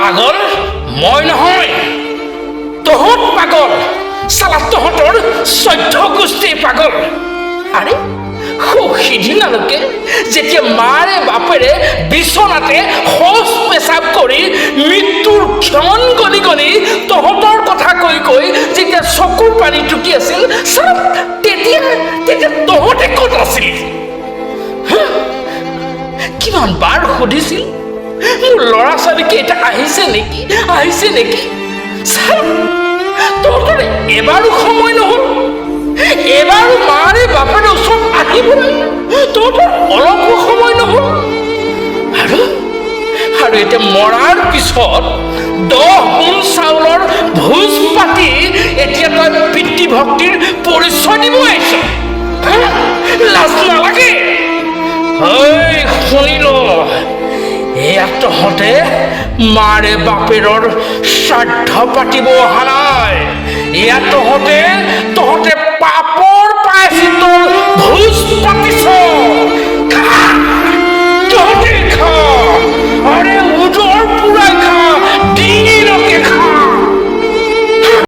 পাগল মই নহয়, তহঁত পাগল। চালা তহঁতৰ 14 গোষ্ঠী পাগল। আৰে সিদিনালৈকে যেতিয়া মাৰে বাপেৰে বিচনাতে শৌচ পেচাব কৰি মৃত্যুৰ ক্ষণ গণি গণি তহঁতৰ কথা কৈ কৈ যেতিয়া চকুৰ পানী টুকি আছিল, তেতিয়া তহঁতে ক'ত আছিল? কিমান বাৰ সুধিছিল মোৰ ল'ৰা ছোৱালীকে এটা আহিছে নেকি? তহঁতৰ এবাৰো সময় নহ'ল, এবাৰো মাৰে বাপেৰে ওচৰত আহিবলৈ তহঁতৰ অলপো সময় নহ'ল। আৰু এতিয়া মৰাৰ পিছত 10 মোন চাউলৰ ভোজ পাতি এতিয়া তই পিতৃভক্তিৰ পৰিচয় দিব আহিছ? লাজ নালাগে? শুনি ল, এয়া তহঁতে মাৰে বাপেৰৰ শ্ৰাদ্ধ পাতিব অহা নাই, এয়া তহঁতে